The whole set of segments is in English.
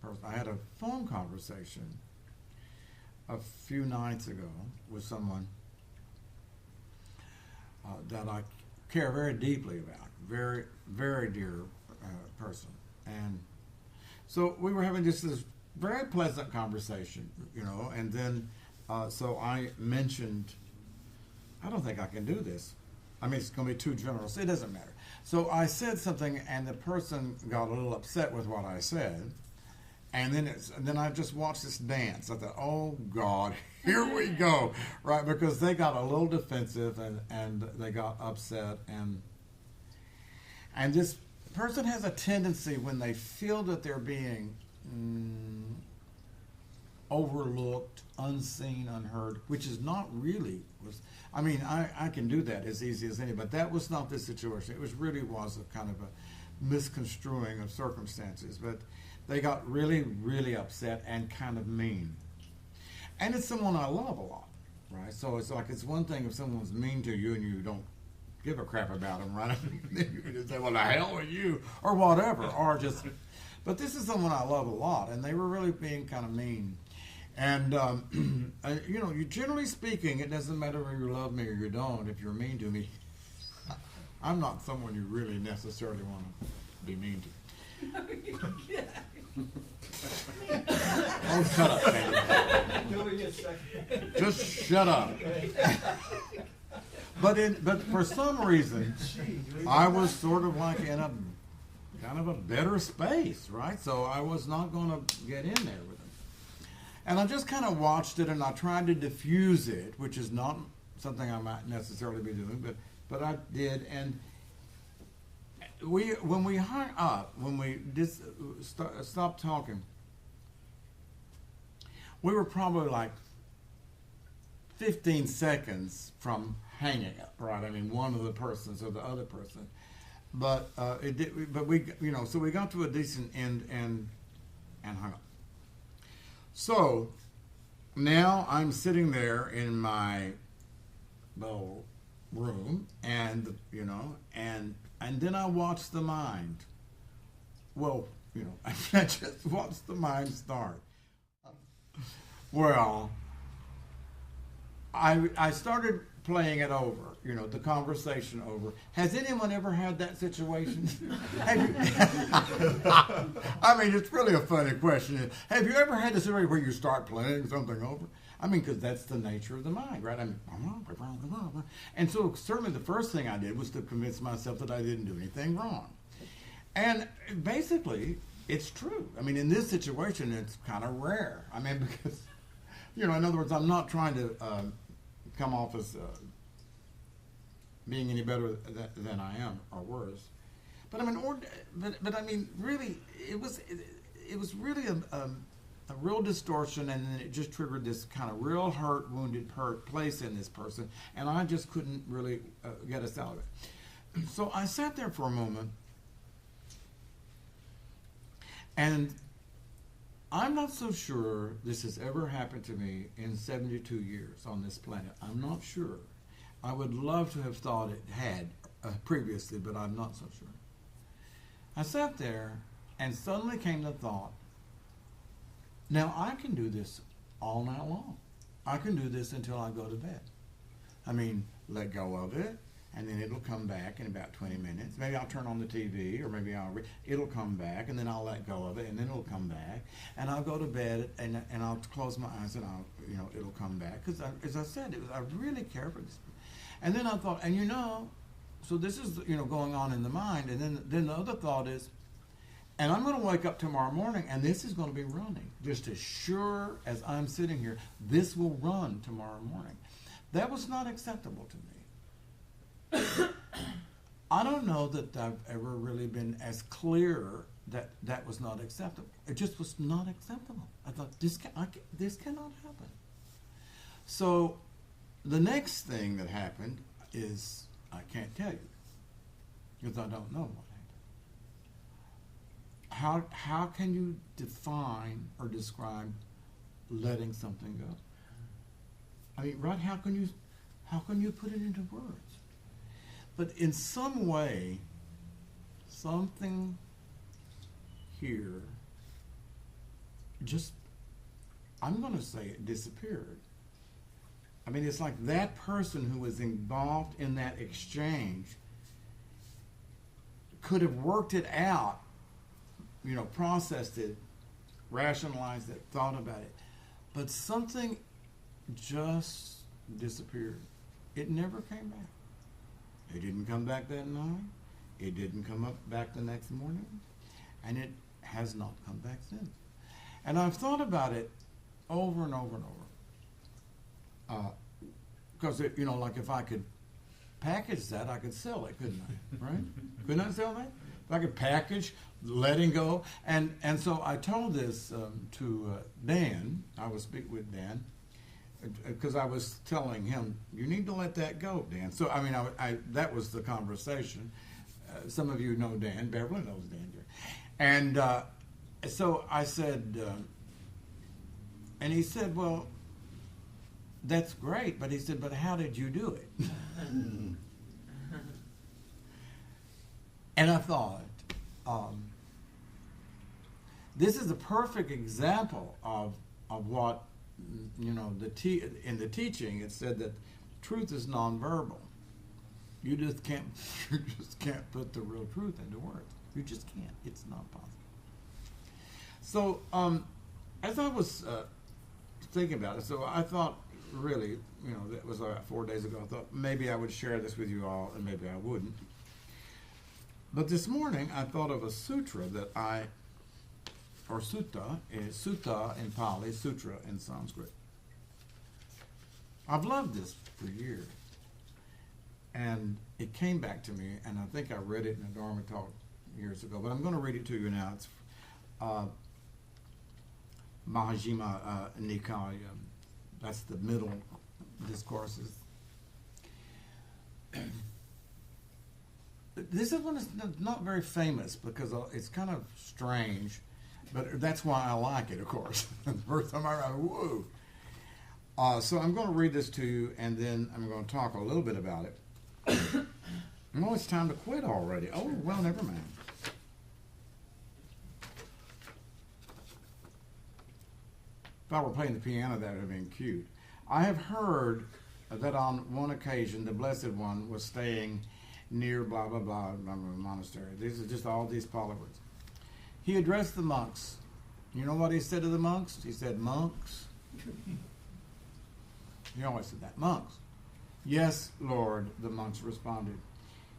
person. I had a phone conversation a few nights ago with someone that I care very deeply about, very, very dear person. And so we were having just this very pleasant conversation, and then so I mentioned, I don't think I can do this. I mean, it's going to be too generous. It doesn't matter. So I said something, and the person got a little upset with what I said. And then I just watched this dance. I thought, oh, God, here we go, right? Because they got a little defensive, and they got upset. And this person has a tendency, when they feel that they're being overlooked, unseen, unheard, which is not really, I can do that as easy as any, but that was not the situation. It was a kind of a misconstruing of circumstances. But they got really, really upset and kind of mean. And it's someone I love a lot, right? So it's like, it's one thing if someone's mean to you and you don't give a crap about them, right? You just say, well, the hell with you, or whatever, or just, but this is someone I love a lot, and they were really being kind of mean. And, you generally speaking, it doesn't matter whether you love me or you don't, if you're mean to me, I'm not someone you really necessarily want to be mean to. Oh, shut up, Sandy. Just shut up. But for some reason, I was sort of like in a kind of a better space, right? So I was not going to get in there with him. And I just kind of watched it, and I tried to diffuse it, which is not something I might necessarily be doing, but I did. And when we hung up, when we stopped talking, we were probably like 15 seconds from hanging up, right? I mean, one of the persons or the other person, but it did. But we, so we got to a decent end and hung up. So now I'm sitting there in my little room, and and then I watch the mind. Well, I just watch the mind start. Well, I started playing it over, the conversation over. Has anyone ever had that situation? I mean, it's really a funny question. Have you ever had a situation where you start playing something over? I mean, because that's the nature of the mind, right? And so certainly the first thing I did was to convince myself that I didn't do anything wrong. And basically, it's true. I mean, in this situation, it's kind of rare. I mean, because, in other words, I'm not trying to come off as being any better than I am, or worse. But I mean, really, it was really a real distortion, and then it just triggered this kind of real wounded place in this person, and I just couldn't really get us out of it. So I sat there for a moment, and I'm not so sure this has ever happened to me in 72 years on this planet. I'm not sure. I would love to have thought it had previously, but I'm not so sure. I sat there, and suddenly came the thought, now I can do this all night long. I can do this until I go to bed. I mean, let go of it, and then it'll come back in about 20 minutes. Maybe I'll turn on the TV, or maybe it'll come back, and then I'll let go of it, and then it'll come back, and I'll go to bed, and I'll close my eyes, and it'll come back. Because as I said, I really care for this. And then I thought, so this is going on in the mind, and then the other thought is, and I'm going to wake up tomorrow morning, and this is going to be running. Just as sure as I'm sitting here, this will run tomorrow morning. That was not acceptable to me. I don't know that I've ever really been as clear that was not acceptable. It just was not acceptable. I thought, this cannot happen. So the next thing that happened is, I can't tell you, because I don't know what happened. How can you define or describe letting something go? I mean, right? How can you put it into words? But in some way, something here just, I'm going to say it disappeared. I mean, it's like that person who was involved in that exchange could have worked it out, processed it, rationalized it, thought about it. But something just disappeared. It never came back. It didn't come back that night. It didn't come back the next morning. And it has not come back since. And I've thought about it over and over and over. Because, like if I could package that, I could sell it, couldn't I? Right? Couldn't I sell that? If I could package letting go. And so I told this to Dan. I was speaking with Dan. Because I was telling him, you need to let that go, Dan. So, I that was the conversation. Some of you know Dan. Beverly knows Dan. And so I said, and he said, well, that's great. But he said, but how did you do it? And I thought, this is a perfect example of what, in the teaching, it said that truth is nonverbal. You just can't put the real truth into words. You just can't. It's not possible. So, as I was thinking about it, so I thought, really, that was about 4 days ago. I thought maybe I would share this with you all, and maybe I wouldn't. But this morning, I thought of a sutra that or sutta in Pali, sutra in Sanskrit. I've loved this for years. And it came back to me, and I think I read it in a Dharma talk years ago, but I'm going to read it to you now. It's Mahajjhima Nikaya. That's the middle discourses. This is one that's not very famous because it's kind of strange, but that's why I like it, of course. The first time I read it, whoa. So I'm going to read this to you, and then I'm going to talk a little bit about it. Oh, it's time to quit already. Oh, well, never mind. If I were playing the piano, that would have been cute. I have heard that on one occasion, the Blessed One was staying near blah, blah, blah, blah, blah monastery. These are just all these Pali words. He addressed the monks. You know what he said to the monks? He said, monks. He always said that, monks. Yes, Lord, the monks responded.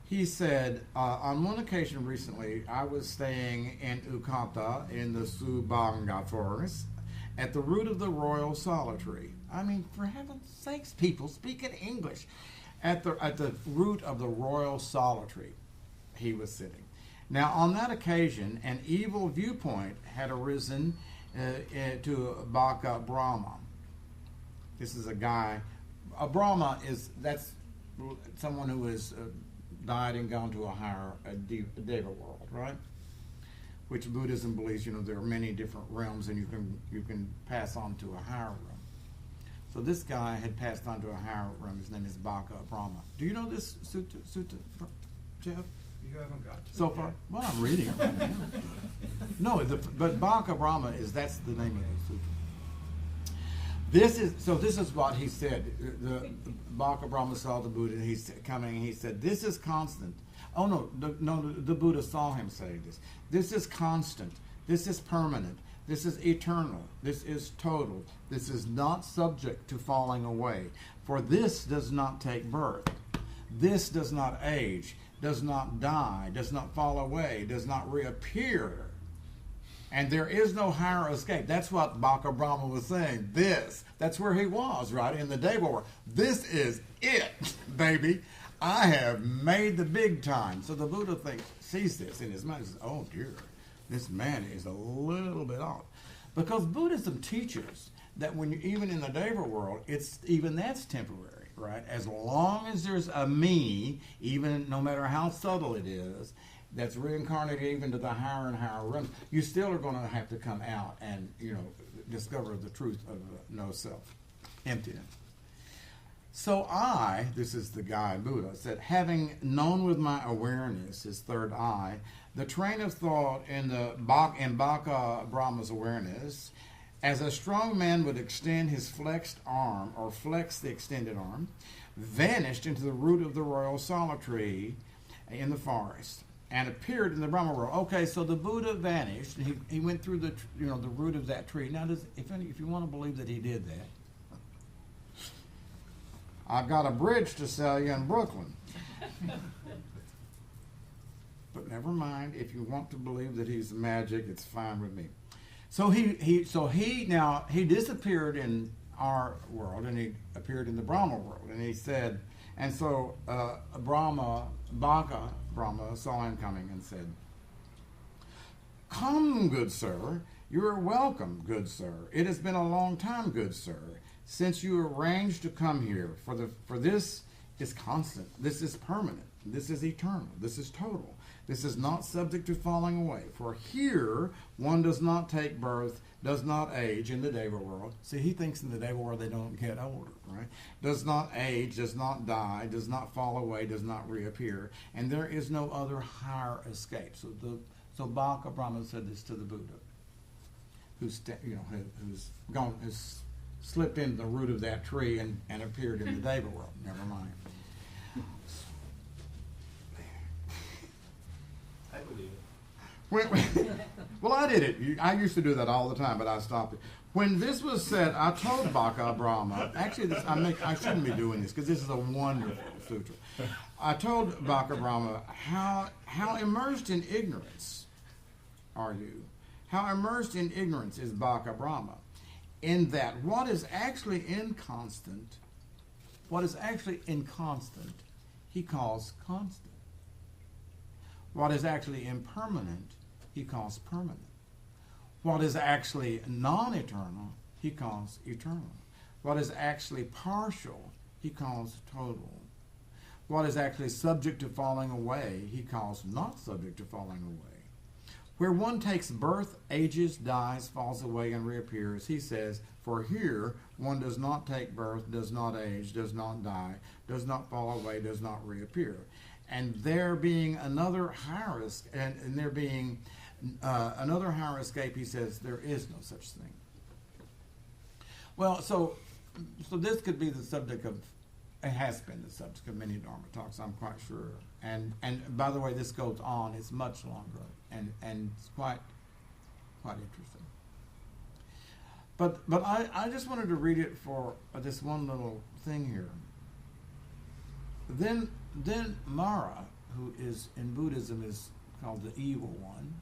He said, on one occasion recently, I was staying in Ukata in the Subanga forest at the root of the royal solitary. I mean, for heaven's sakes, people, speak in English. At the root of the royal solitary, he was sitting. Now, on that occasion, an evil viewpoint had arisen to Baka Brahma. This is a guy. A Brahma that's someone who has died and gone to a Deva world, right? Which Buddhism believes, there are many different realms, and you can pass on to a higher realm. So this guy had passed on to a higher realm. His name is Baka Brahma. Do you know this sutta, Jeff? You haven't got to so far? Well, I'm reading it right now. No, but Baka Brahma that's the name of the sutta. This is what he said. The Baka Brahma saw the Buddha. He's coming. He said, "This is constant." Oh no, the Buddha saw him say this. This is constant. This is permanent. This is eternal. This is total. This is not subject to falling away. For this does not take birth. This does not age. Does not die. Does not fall away. Does not reappear. And there is no higher escape. That's what Baka Brahma was saying. That's where he was, right? In the Deva world. This is it, baby. I have made the big time. So the Buddha sees this in his mind and says, oh dear, this man is a little bit off. Because Buddhism teaches that even in the Deva world, that's temporary, right? As long as there's a me, even no matter how subtle it is, that's reincarnated even to the higher and higher realms, you still are going to have to come out and, discover the truth of no self, emptiness. So this is the guy Buddha, said, having known with my awareness, his third eye, the train of thought in Baka Brahma's awareness, as a strong man would extend his flexed arm, or flex the extended arm, vanished into the root of the royal sala tree in the forest, and appeared in the Brahma world. Okay, so the Buddha vanished. He went through the the root of that tree. Now, if you want to believe that he did that, I've got a bridge to sell you in Brooklyn. But never mind. If you want to believe that he's magic, it's fine with me. So he disappeared in our world, and he appeared in the Brahma world, and he said, and so Baka Brahma saw him coming and said, "Come, good sir, you are welcome, good sir. It has been a long time, good sir, since you arranged to come here. For this is constant, this is permanent, this is eternal, this is total. This is not subject to falling away. For here one does not take birth, does not age in the Deva world." See, he thinks in the Deva world they don't get older, right? "Does not age, does not die, does not fall away, does not reappear, and there is no other higher escape." So Baka Brahma said this to the Buddha, who's slipped in the root of that tree and appeared in the Deva world. Never mind. I believe it. Well, I did it. I used to do that all the time, but I stopped it. When this was said, I told Baka Brahma, actually I shouldn't be doing this because this is a wonderful sutra. I told Baka Brahma, how immersed in ignorance are you? How immersed in ignorance is Baka Brahma? In that what is actually inconstant, he calls constant. What is actually impermanent, he calls permanent. What is actually non-eternal, he calls eternal. What is actually partial, he calls total. What is actually subject to falling away, he calls not subject to falling away. Where one takes birth, ages, dies, falls away, and reappears, he says, for here one does not take birth, does not age, does not die, does not fall away, does not reappear. And there being another higher another higher escape, he says, there is no such thing. Well, so this could be the subject of, it has been the subject of many Dharma talks, I'm quite sure. And by the way, this goes on, it's much longer, and it's quite interesting. But I just wanted to read it for this one little thing here. Then Mara, who is in Buddhism is called the evil one,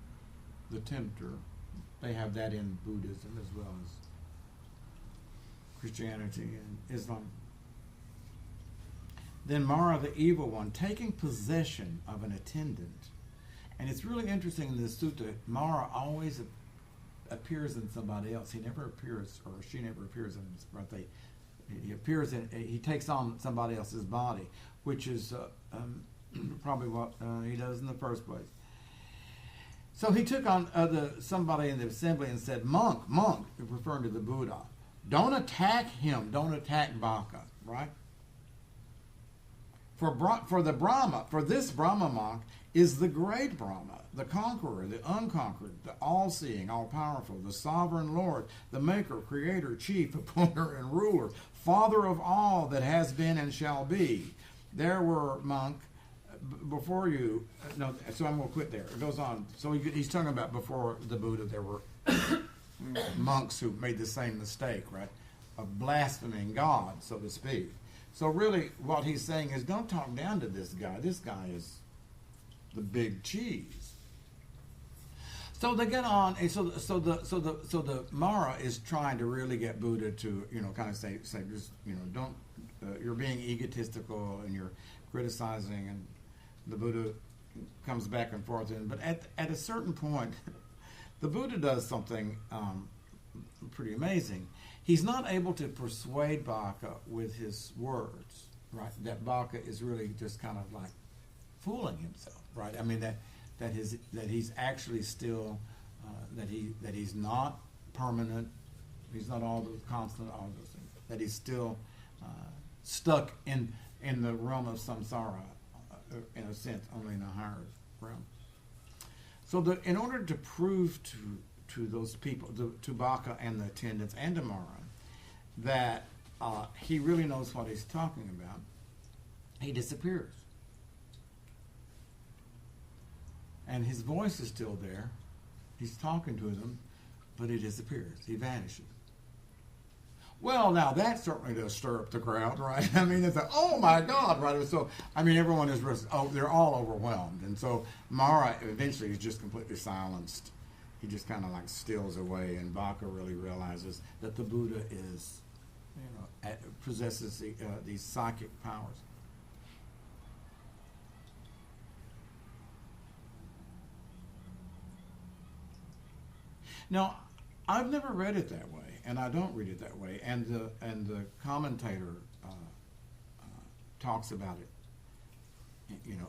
the tempter. They have that in Buddhism as well as Christianity and Islam. Then Mara, the evil one, taking possession of an attendant. And it's really interesting in this sutta, Mara always appears in somebody else. He never appears, or she never appears in his birthday. He takes on somebody else's body, which is probably what he does in the first place. So he took on somebody in the assembly and said, monk, referring to the Buddha, don't attack him, don't attack Baka, right? For this Brahma monk is the great Brahma, the conqueror, the unconquered, the all-seeing, all-powerful, the sovereign Lord, the maker, creator, chief, appointer, and ruler, father of all that has been and shall be. There were, monk, before you, no, so I'm going to quit there. It goes on. So he's talking about before the Buddha, there were monks who made the same mistake, right, of blaspheming God, so to speak. So really what he's saying is don't talk down to this guy. This guy is the big cheese. So they get on, and so the Mara is trying to really get Buddha to, kind of say just, don't, you're being egotistical and you're criticizing, and the Buddha comes back and forth. But at a certain point, the Buddha does something pretty amazing. He's not able to persuade Baka with his words, right? That Baka is really just kind of like fooling himself, right? I mean that he's actually still that he's not permanent. He's not all those constant, all those things. That he's still stuck in the realm of samsara, in a sense, only in a higher realm. So in order to prove those people, to Baka and the attendants and to Mara, that he really knows what he's talking about, he disappears. And his voice is still there. He's talking to them, but he disappears. He vanishes. Well, now that certainly does stir up the crowd, right? I mean, it's like, oh my God, right? So, I mean, everyone is, they're all overwhelmed. And so Mara eventually is just completely silenced. He just kind of like steals away, and Baka really realizes that the Buddha is, possesses these psychic powers. Now, I've never read it that way, and I don't read it that way. And the commentator talks about it,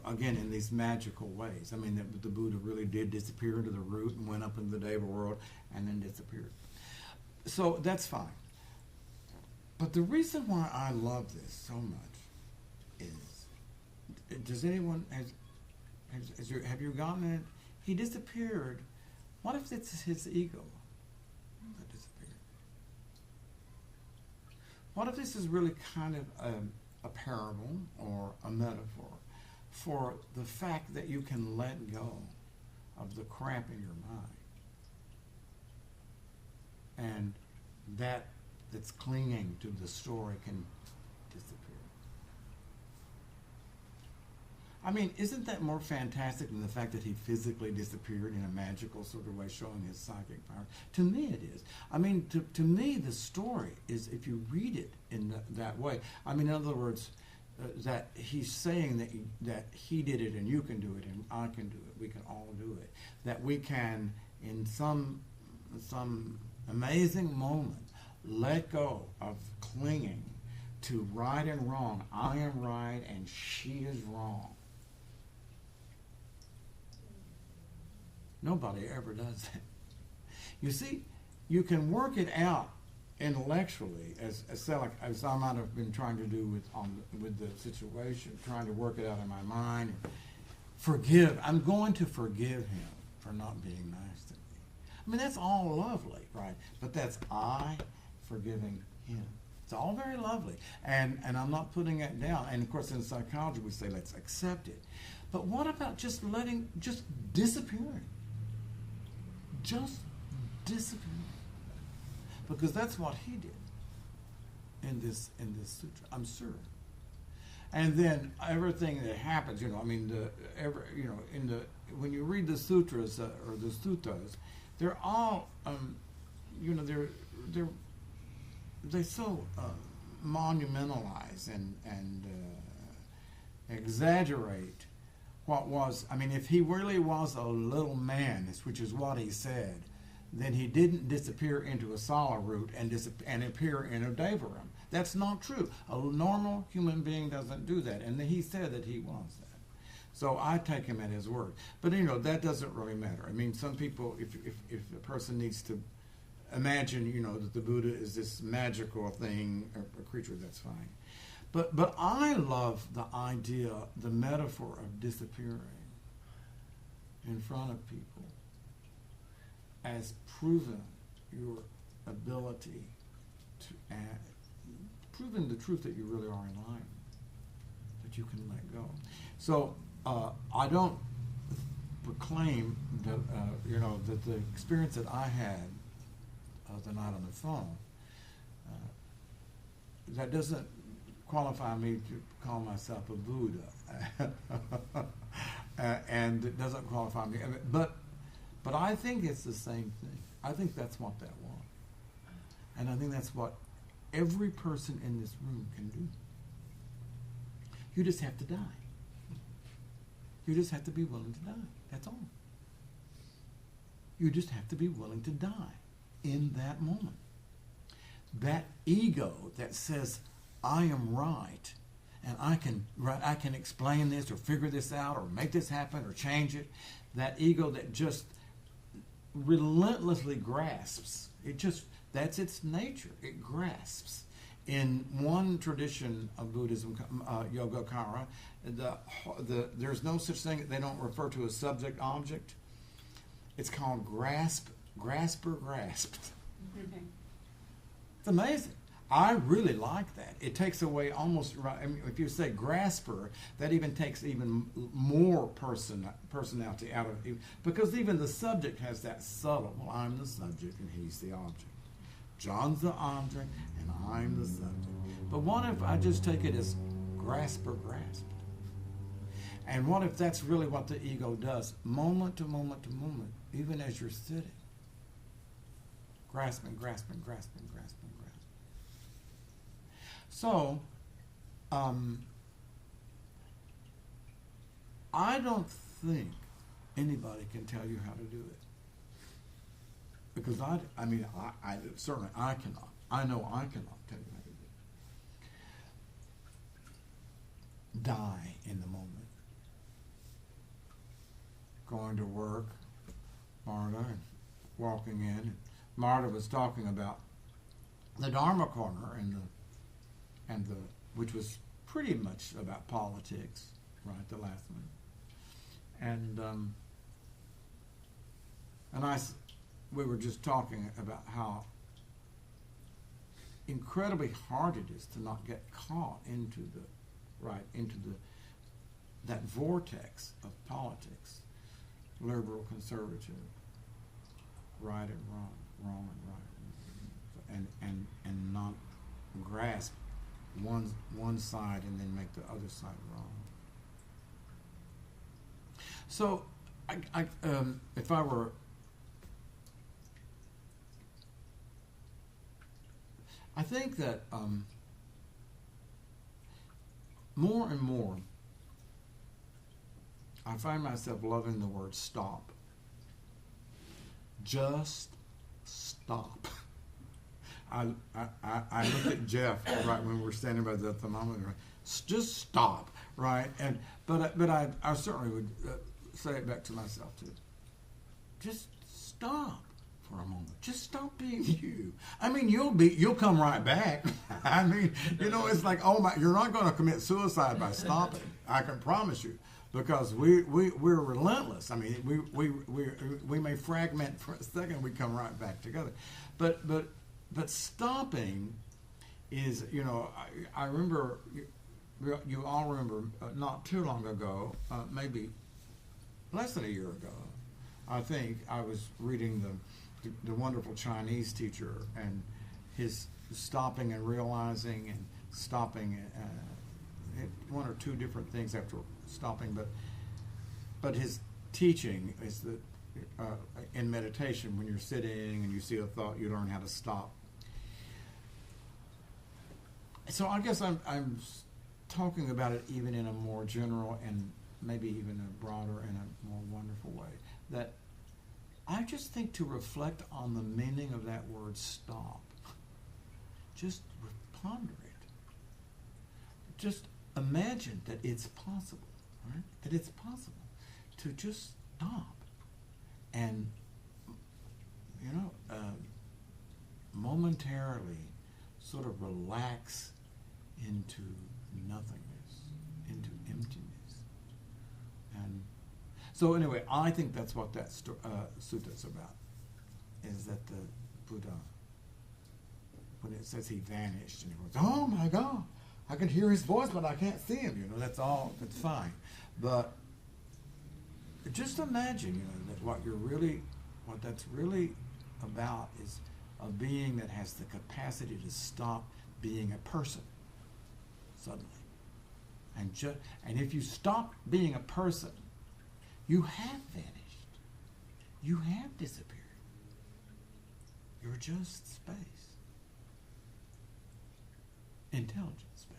again in these magical ways. I mean, that the Buddha really did disappear into the root and went up into the Deva world and then disappeared. So that's fine. But the reason why I love this so much is, does anyone have you gotten it? He disappeared. What if it's his ego that disappeared? What if this is really kind of a parable or a metaphor for the fact that you can let go of the crap in your mind, and that's clinging to the story can disappear? I mean, isn't that more fantastic than the fact that he physically disappeared in a magical sort of way, showing his psychic power? To me, it is. I mean, to me, the story is, if you read it in that way, I mean, in other words, that he's saying that he did it and you can do it and I can do it, we can all do it, that we can, in some amazing moment, let go of clinging to right and wrong. I am right and she is wrong. Nobody ever does that. You see, you can work it out intellectually, as I might have been trying to do with the situation, trying to work it out in my mind. Forgive. I'm going to forgive him for not being nice to me. I mean, that's all lovely, right? But that's I forgiving him. It's all very lovely, and I'm not putting it down. And of course, in psychology, we say let's accept it. But what about just disappearing? Just disappearing. Because that's what he did in this sutra, I'm sure. And then everything that happens, I mean, when you read the sutras or the suttas, they're all, they so monumentalize and exaggerate what was. I mean, if he really was a little man, which is what he said, then he didn't disappear into a Sala root and appear in a Devaram. That's not true. A normal human being doesn't do that, and he said that he was that. So I take him at his word. But that doesn't really matter. I mean, some people, if a person needs to imagine, that the Buddha is this magical thing, or a creature, that's fine. But I love the idea, the metaphor of disappearing in front of people as proving your ability to proving the truth that you really are enlightened, that you can let go. So I don't proclaim that that the experience that I had the night on the phone, that doesn't qualify me to call myself a Buddha, and it doesn't qualify me. But I think it's the same thing. I think that's what that was, and I think that's what every person in this room can do. You just have to die. You just have to be willing to die. That's all. You just have to be willing to die in that moment. That ego that says, I am right, and I can explain this or figure this out or make this happen or change it, that ego that just relentlessly grasps, that's its nature. It grasps. In one tradition of Buddhism, Yogacara, there's no such thing, they don't refer to a subject-object. It's called grasp grasper grasped. It's amazing. I really like that. It takes away almost, I mean, if you say grasper, that even takes even more personality out of it. Because even the subject has that subtle, well, I'm the subject and he's the object. John's the object and I'm the subject. But what if I just take it as grasper grasped? And what if that's really what the ego does? Moment to moment to moment, even as you're sitting. Grasping, grasping, grasping, grasping, grasping. So, I don't think anybody can tell you how to do it. Because I certainly I cannot. I know I cannot tell you how to do it. Die in the moment. Going to work, Marta, and walking in. And Marta was talking about the Dharma corner and the which was pretty much about politics, right? The last one, we were just talking about how incredibly hard it is to not get caught into that vortex of politics, liberal, conservative, right and wrong, wrong and right, and not grasp one side and then make the other side wrong. So, if I were, I think that more and more, I find myself loving the word stop. Just stop. I looked at Jeff right when we were standing by the thermometer. Just stop, right? But I certainly would say it back to myself too. Just stop for a moment. Just stop being you. I mean, you'll come right back. I mean, it's like, oh my, you're not going to commit suicide by stopping. I can promise you. Because we're relentless. I mean, we may fragment for a second, we come right back together. But stopping is, I remember, you all remember, not too long ago, maybe less than a year ago, I think I was reading the wonderful Chinese teacher and his stopping and realizing and stopping. One or two different things after stopping, but his teaching is that in meditation, when you're sitting and you see a thought, you learn how to stop. So I guess I'm talking about it even in a more general and maybe even a broader and a more wonderful way. That I just think to reflect on the meaning of that word stop. Just ponder it. Just imagine that it's possible, right? That it's possible to just stop and, momentarily sort of relax into nothingness, into emptiness. And so anyway, I think that's what that sutta is about, is that the Buddha, when it says he vanished, and he goes, oh my God, I can hear his voice, but I can't see him. That's fine. But just imagine, that what that's really about is a being that has the capacity to stop being a person suddenly. And if you stop being a person, you have vanished. You have disappeared. You're just space. Intelligent space.